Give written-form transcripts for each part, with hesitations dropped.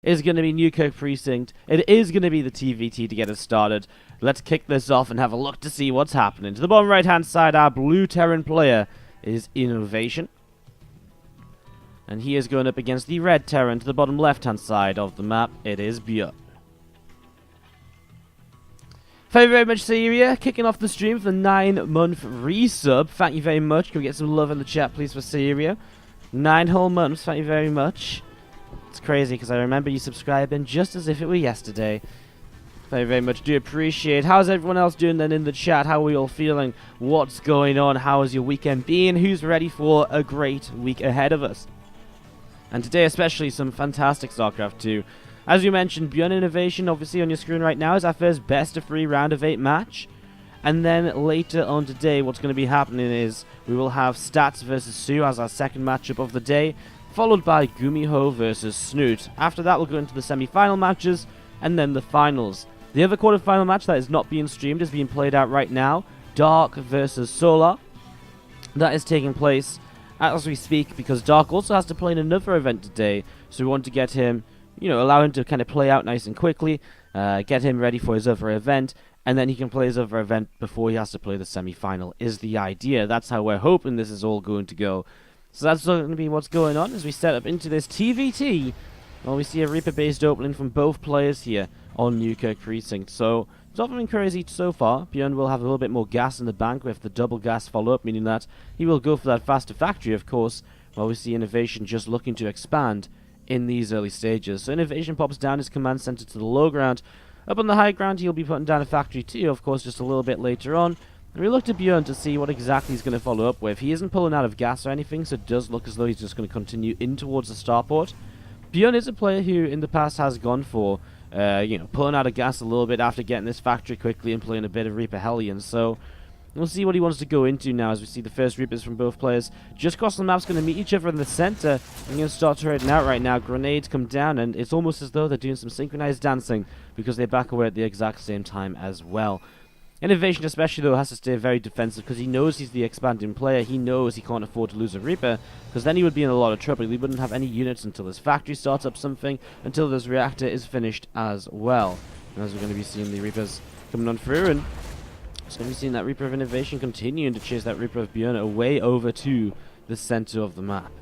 is going to be Newkirk Precinct. It is going to be the TvT to get us started. Let's kick this off and have a look to see what's happening. To the bottom right-hand side, our blue Terran player is INnoVation. And he is going up against the red Terran. To the bottom left-hand side of the map, it is ByuN. Thank you very much, Syria. Kicking off the stream for the 9-month resub. Thank you very much. Can we get some love in the chat, please, for Syria? 9 whole months. Thank you very much. It's crazy because I remember you subscribing just as if it were yesterday. Thank you very much. Do appreciate. How's everyone else doing then in the chat? How are we all feeling? What's going on? How has your weekend been? Who's ready for a great week ahead of us? And today especially some fantastic StarCraft 2. As you mentioned, ByuN INnoVation, obviously on your screen right now, is our first best of 3 round of 8 match. And then later on today, what's going to be happening is we will have Stats versus Sue as our second matchup of the day, followed by Gumiho versus Snoot. After that, we'll go into the semi-final matches, and then the finals. The other quarter-final match that is not being streamed is being played out right now, Dark versus Solar. That is taking place as we speak, because Dark also has to play in another event today, so we want to get him, allow him to kind of play out nice and quickly, get him ready for his other event, and then he can play his other event before he has to play the semi-final, is the idea. That's how we're hoping this is all going to go. So that's going to be what's going on as we set up into this TvT. Well, we see a Reaper-based opening from both players here on Newkirk Precinct. So it's not been crazy so far. ByuN will have a little bit more gas in the bank with the double gas follow-up, meaning that he will go for that faster factory, of course, while we see INnoVation just looking to expand in these early stages. So INnoVation pops down his command center to the low ground. Up on the high ground, he'll be putting down a factory too, of course, just a little bit later on. And we look to ByuN to see what exactly he's going to follow up with. He isn't pulling out of gas or anything, so it does look as though he's just going to continue in towards the starport. ByuN is a player who in the past has gone for pulling out of gas a little bit after getting this factory quickly and playing a bit of Reaper Hellion. So we'll see what he wants to go into now as we see the first Reapers from both players. Just across the map's going to meet each other in the center. I'm going to start trading out right now. Grenades come down, and it's almost as though they're doing some synchronized dancing because they back away at the exact same time as well. INnoVation especially, though, has to stay very defensive because he knows he's the expanding player. He knows he can't afford to lose a Reaper because then he would be in a lot of trouble. He wouldn't have any units until his factory starts up something, until this reactor is finished as well. And as we're going to be seeing the Reapers coming on through, and it's going to be seeing that Reaper of INnoVation continuing to chase that Reaper of ByuN away over to the center of the map.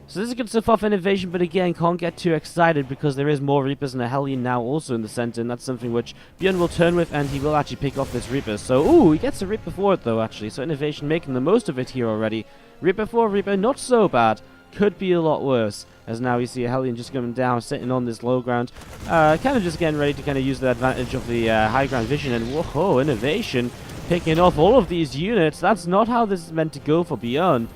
So this is good stuff off INnoVation, but again, can't get too excited because there is more Reapers and a Hellion now also in the center, and that's something which ByuN will turn with, and he will actually pick off this Reaper. So, ooh, he gets a Reaper for it though, actually. So INnoVation making the most of it here already. Reaper for Reaper, not so bad. Could be a lot worse, as now we see a Hellion just coming down, sitting on this low ground. Kind of just getting ready to kind of use the advantage of the high ground vision, and whoa, INnoVation picking off all of these units. That's not how this is meant to go for ByuN.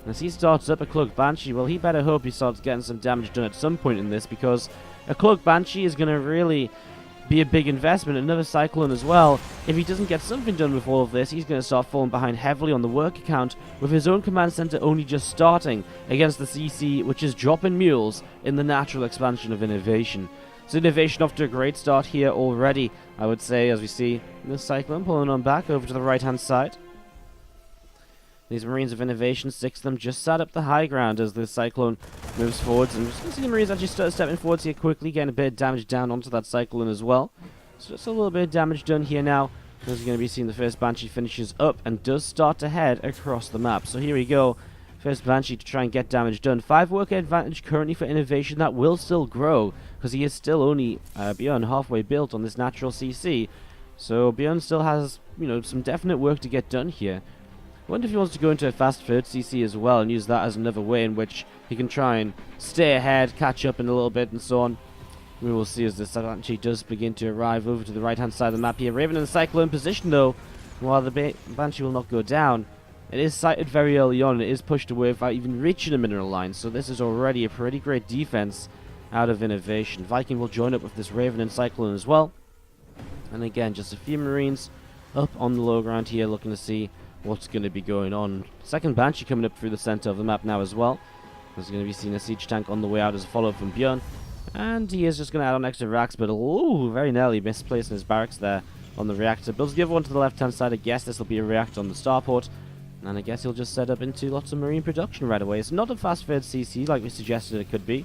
As he starts up a Cloak Banshee, well, he better hope he starts getting some damage done at some point in this, because a Cloak Banshee is going to really be a big investment. Another Cyclone as well. If he doesn't get something done with all of this, he's going to start falling behind heavily on the work account, with his own command center only just starting against the CC, which is dropping mules in the natural expansion of INnoVation. So INnoVation off to a great start here already, I would say, as we see the Cyclone pulling on back over to the right-hand side. These Marines of INnoVation, 6 of them, just sat up the high ground as the Cyclone moves forwards. And we're just going to see the Marines actually start stepping forwards here quickly, getting a bit of damage down onto that Cyclone as well. So just a little bit of damage done here now. As we're going to be seeing the first Banshee finishes up and does start to head across the map. So here we go. First Banshee to try and get damage done. 5 worker advantage currently for INnoVation. That will still grow because he is still only ByuN halfway built on this natural CC. So ByuN still has, some definite work to get done here. I wonder if he wants to go into a fast third CC as well and use that as another way in which he can try and stay ahead, catch up in a little bit and so on. We will see as this actually does begin to arrive over to the right hand side of the map here. Raven in the Cyclone position though, while the Banshee will not go down. It is sighted very early on, it is pushed away without even reaching a mineral line, so this is already a pretty great defense out of INnoVation. Viking will join up with this Raven and Cyclone as well. And again, just a few Marines up on the low ground here looking to see what's going to be going on. Second Banshee coming up through the center of the map now as well. There's going to be seeing a siege tank on the way out as a follow-up from ByuN. And he is just going to add on extra racks, but ooh, very nearly misplacing his barracks there on the reactor. Builds the other one to the left-hand side. I guess this will be a reactor on the starport. And I guess he'll just set up into lots of marine production right away. It's not a fast-fed CC like we suggested it could be.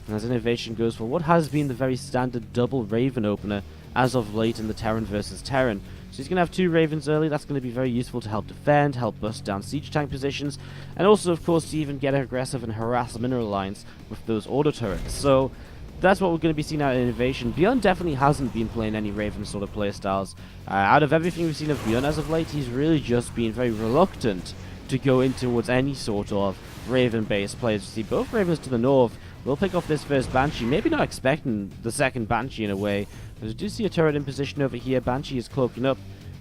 as INnoVation goes for what has been the very standard double Raven opener as of late in the Terran versus Terran. So he's going to have 2 Ravens early. That's going to be very useful to help defend, help bust down siege tank positions, and also, of course, to even get aggressive and harass mineral lines with those auto turrets. So that's what we're going to be seeing out of INnoVation. ByuN definitely hasn't been playing any Raven sort of playstyles. Out of everything we've seen of ByuN as of late, he's really just been very reluctant to go in towards any sort of Raven-based plays. You see both Ravens to the north will pick off this first Banshee, maybe not expecting the second Banshee in a way. As we do see a turret in position over here, Banshee is cloaking up,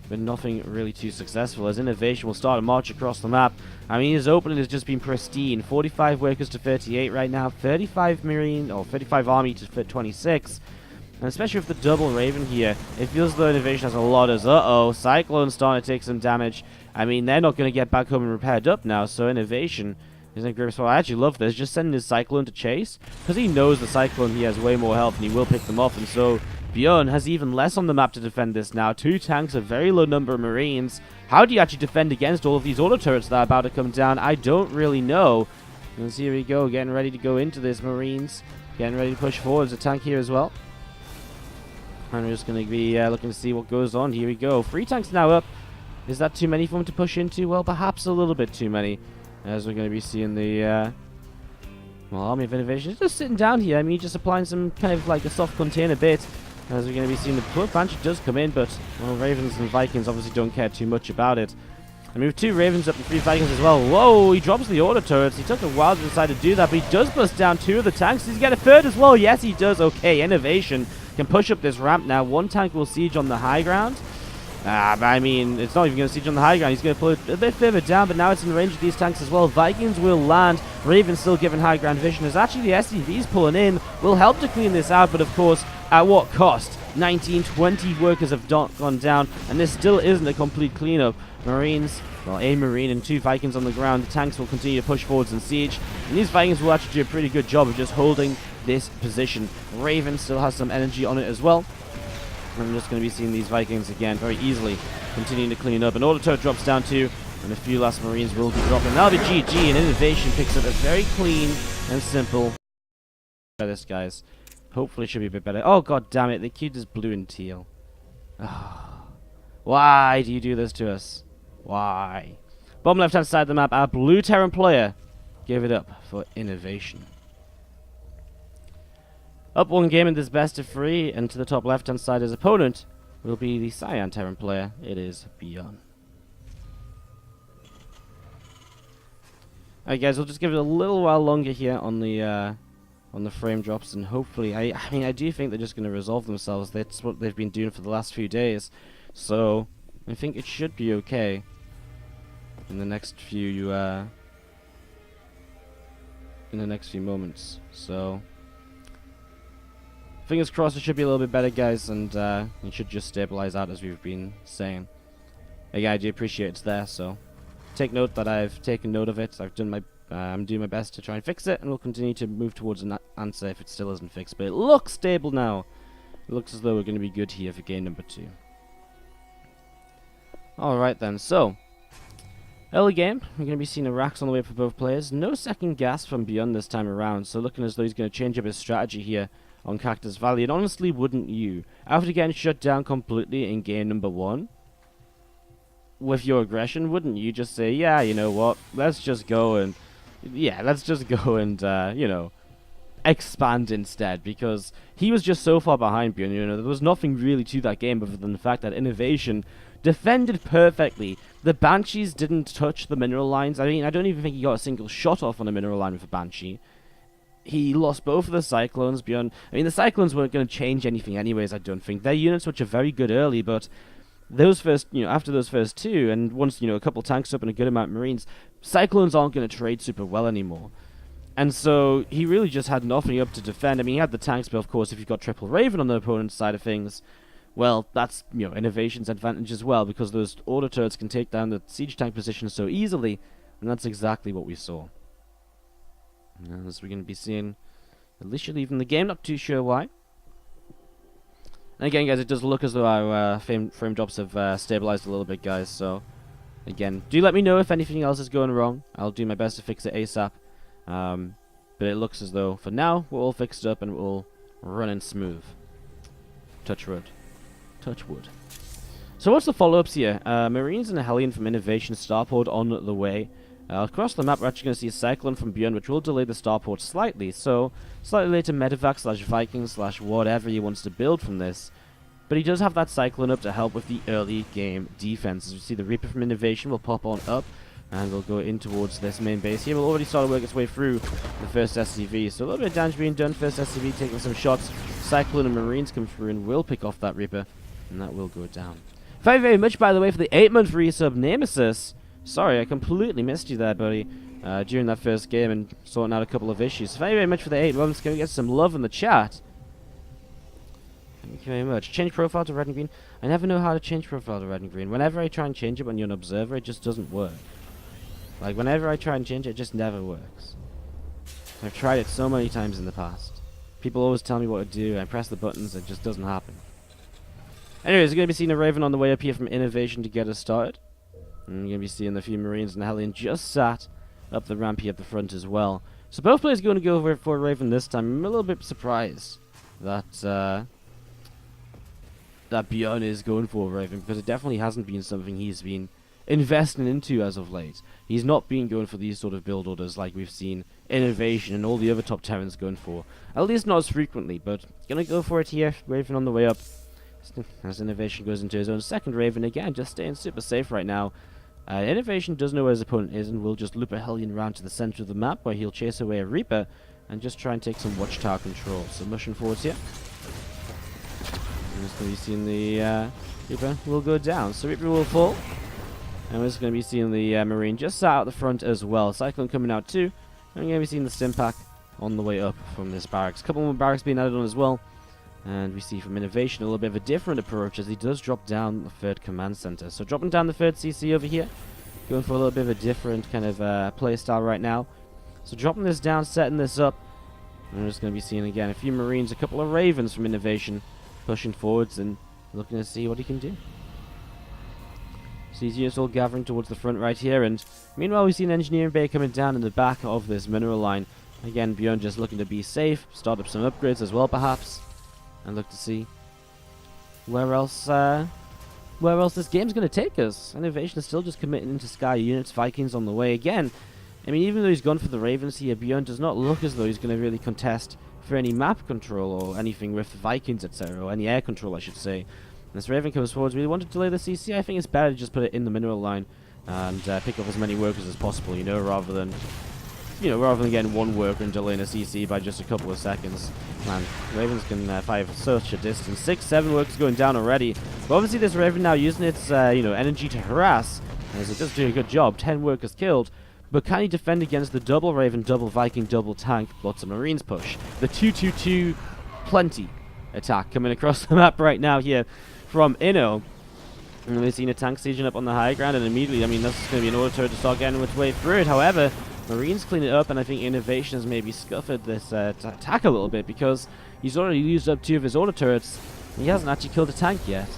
but nothing really too successful, as INnoVation will start a march across the map. I mean, his opening has just been pristine. 45 workers to 38 right now, 35 Marine, or 35 Army to 26. And especially with the double Raven here, it feels as though INnoVation has a lot of... Uh-oh, Cyclone's starting to take some damage. I mean, they're not going to get back home and repaired up now, so INnoVation is in a great spot. I actually love this, just sending his Cyclone to chase, because he knows the Cyclone, he has way more health, and he will pick them off, and so ByuN has even less on the map to defend this now. 2 tanks, a very low number of Marines. How do you actually defend against all of these auto turrets that are about to come down? I don't really know. And here we go, getting ready to go into this. Marines getting ready to push forward. There's a tank here as well. And we're just going to be looking to see what goes on. Here we go. 3 tanks now up. Is that too many for him to push into? Well, perhaps a little bit too many. As we're going to be seeing the Army of INnoVation just sitting down here. I mean, just applying some kind of like a soft container bit. As we're going to be seeing the Banshee does come in, but, well, Ravens and Vikings obviously don't care too much about it. I mean, with 2 Ravens up and 3 Vikings as well. Whoa, he drops the auto turrets. He took a while to decide to do that, but he does bust down 2 of the tanks. Does he get a 3rd as well? Yes, he does. Okay, INnoVation can push up this ramp now. 1 tank will siege on the high ground. But I mean, it's not even going to siege on the high ground. He's going to pull it a bit further down, but now it's in range of these tanks as well. Vikings will land. Ravens still given high ground vision, as actually the SCVs pulling in will help to clean this out, but of course, at what cost? 19, 20 workers have gone down, and this still isn't a complete cleanup. Marines, well, a Marine and 2 Vikings on the ground. The tanks will continue to push forwards and siege, and these Vikings will actually do a pretty good job of just holding this position. Raven still has some energy on it as well. I'm just going to be seeing these Vikings again very easily continuing to clean up. An auto turret drops down 2, and a few last Marines will be dropping. That'll be GG, and INnoVation picks up a very clean and simple. This, guys. Hopefully it should be a bit better. Oh, god damn it. The cute is blue and teal. Oh. Why do you do this to us? Why? Bottom left-hand side of the map, our blue Terran player. Give it up for INnoVation. Up 1 game in this best of 3, and to the top left-hand side, his opponent will be the Cyan Terran player. It is ByuN. Alright guys, we'll just give it a little while longer here on the frame drops, and hopefully, I mean, I do think they're just going to resolve themselves. That's what they've been doing for the last few days, so I think it should be okay in the next few moments. So fingers crossed it should be a little bit better, guys, and it should just stabilize out as we've been saying. Again, I do appreciate it's there, so take note that I've taken note of it. I've done my I'm doing my best to try and fix it, and we'll continue to move towards an answer if it still isn't fixed. But it looks stable now. It looks as though we're going to be good here for game number 2. Alright then, so early game, we're going to be seeing a racks on the way for both players. No second gas from ByuN this time around, so looking as though he's going to change up his strategy here on Cactus Valley. And honestly, wouldn't you? After getting shut down completely in game number 1, with your aggression, wouldn't you just say, yeah, you know what, let's just go and, you know, expand instead, because he was just so far behind ByuN. You know, there was nothing really to that game other than the fact that INnoVation defended perfectly. The Banshees didn't touch the mineral lines. I mean, I don't even think he got a single shot off on a mineral line with a Banshee. He lost both of the Cyclones. ByuN, I mean, the Cyclones weren't going to change anything anyways, I don't think. They're units which are very good early, but those first, you know, after those first 2, and once, you know, a couple tanks up and a good amount of Marines, Cyclones aren't going to trade super well anymore. And so he really just had nothing up to defend. I mean, he had the tanks, but of course, if you've got triple Raven on the opponent's side of things, well, that's, you know, INnoVation's advantage as well, because those auto turrets can take down the siege tank position so easily, and that's exactly what we saw. As we're going to be seeing, at least leaving the game, not too sure why. And again, guys, it does look as though our frame drops have stabilized a little bit, guys. So, again, do let me know if anything else is going wrong. I'll do my best to fix it ASAP. But it looks as though, for now, we're all fixed up and we're all running smooth. Touch wood. Touch wood. So what's the follow-ups here? Marines and a Hellion from INnoVation, starport on the way. Across the map, we're actually going to see a Cyclone from ByuN, which will delay the starport slightly. So, slightly later medevac / Viking / whatever he wants to build from this. But he does have that Cyclone up to help with the early game defense. As you see, the Reaper from INnoVation will pop on up, and we'll go in towards this main base here. We'll already start to work its way through the first SCV. So a little bit of damage being done. First SCV taking some shots. Cyclone and Marines come through and will pick off that Reaper, and that will go down. Thank you very much, by the way, for the 8-month resub, Nemesis. Sorry, I completely missed you there, buddy, during that first game and sorting out a couple of issues. Thank you very much for the 8 months. Can we get some love in the chat? Thank you very much. Change profile to red and green. I never know how to change profile to red and green. Whenever I try and change it when you're an observer, it just doesn't work. Like, whenever I try and change it, it just never works. I've tried it so many times in the past. People always tell me what to do. I press the buttons, it just doesn't happen. Anyways, we're going to be seeing a Raven on the way up here from INnoVation to get us started. And we're going to be seeing the few Marines and Hellion just sat up the ramp here at the front as well. So both players are going to go for a Raven this time. I'm a little bit surprised that that ByuN is going for a Raven, because it definitely hasn't been something he's been investing into as of late. He's not been going for these sort of build orders like we've seen INnoVation and all the other top Terrans going for. At least not as frequently, but going to go for it here. Raven on the way up. As INnoVation goes into his own second Raven again, just staying super safe right now. INnoVation does know where his opponent is and will just loop a Hellion round to the center of the map where he'll chase away a Reaper and just try and take some watchtower control. So motion forwards here. And just going to be seeing the Reaper will go down. So Reaper will fall. And we're just going to be seeing the Marine just out the front as well. Cyclone coming out too. And we're going to be seeing the Stim Pack on the way up from this barracks. A couple more barracks being added on as well. And we see from INnoVation a little bit of a different approach as he does drop down the third command center. So dropping down the third CC over here. Going for a little bit of a different kind of play style right now. So dropping this down, setting this up. And we're just going to be seeing again a few Marines, a couple of Ravens from INnoVation pushing forwards and looking to see what he can do. So these units all gathering towards the front right here. And meanwhile we see an engineering bay coming down in the back of this mineral line. Again, ByuN just looking to be safe. Start up some upgrades as well perhaps. And look to see where else this game's going to take us. INnoVation is still just committing into Sky units. Vikings on the way again. I mean, even though he's gone for the Ravens here, ByuN does not look as though he's going to really contest for any map control or anything with the Vikings, etc. Or any air control, I should say. And this Raven comes forwards. Really want to delay the CC. I think it's better to just put it in the mineral line and pick up as many workers as possible, you know, rather than getting one worker and delaying a CC by just a couple of seconds. Man, Ravens can fire such a distance. 6-7 workers going down already. But obviously this Raven now using its energy to harass, as it does do a good job. 10 workers killed. But can he defend against the double Raven, double Viking, double tank, lots of Marines push? The 2-2-2 plenty attack coming across the map right now here from Inno. And we've seen a tank sieging up on the high ground, and immediately, I mean, this is going to be an auto turret to start getting its way through it. However, Marines clean it up, and I think INnoVation has maybe scuffed this attack a little bit, because he's already used up 2 of his auto turrets, and he hasn't actually killed a tank yet.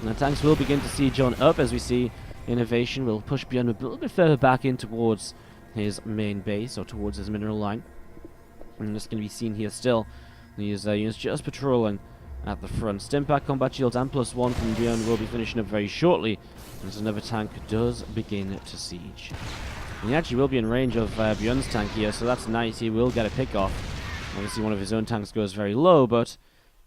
And the tanks will begin to siege on up, as we see INnoVation will push ByuN a little bit further back in towards his main base, or towards his mineral line. And this going to be seen here still. These units just patrolling at the front. Stimpack combat shields and +1 from ByuN will be finishing up very shortly, as another tank does begin to siege. And he actually will be in range of ByuN's tank here, so that's nice. He will get a pick off. Obviously one of his own tanks goes very low, but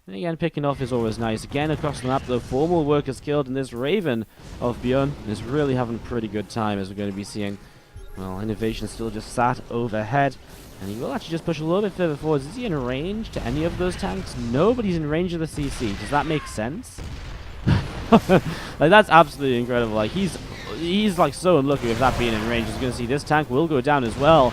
again, picking off is always nice. Again, across the map, though, 4 more workers killed, and this Raven of ByuN is really having a pretty good time, as we're going to be seeing. Well, INnoVation still just sat overhead, and he will actually just push a little bit further forwards. Is he in range to any of those tanks? No, but he's in range of the CC. Does that make sense? Like, that's absolutely incredible. Like, he's like so unlucky with that being in range. He's going to see this tank will go down as well.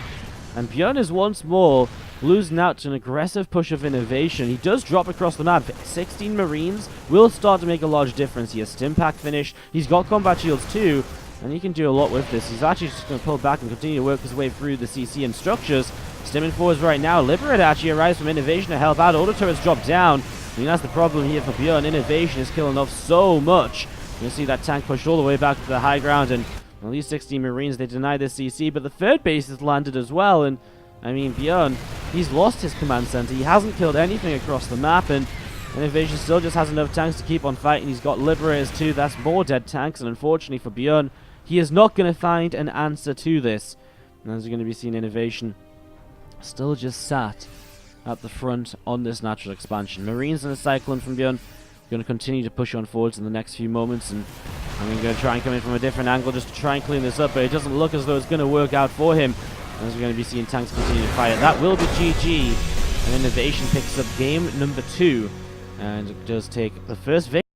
And ByuN is once more losing out to an aggressive push of INnoVation. He does drop across the map. 16 Marines will start to make a large difference here. Stimpack finished. He's got combat shields too, and he can do a lot with this. He's actually just going to pull back and continue to work his way through the CC and structures. Stimming forwards right now. Liberate actually arrives from INnoVation to help out. Auto turrets drop down. I mean, that's the problem here for ByuN. INnoVation is killing off so much. You'll see that tank pushed all the way back to the high ground, and well, these 16 Marines, they deny this CC, but the third base is landed as well, and I mean, ByuN, he's lost his command center. He hasn't killed anything across the map, and INnoVation still just has enough tanks to keep on fighting. He's got Liberators too. That's more dead tanks, and unfortunately for ByuN, he is not going to find an answer to this. And as you're going to be seeing, INnoVation still just sat at the front on this natural expansion. Marines and a Cyclone from ByuN going to continue to push on forwards in the next few moments, and I'm going to try and come in from a different angle just to try and clean this up, but it doesn't look as though it's going to work out for him. As we're going to be seeing tanks continue to fire. That will be GG, and INnoVation picks up game number 2, and it does take the first victory.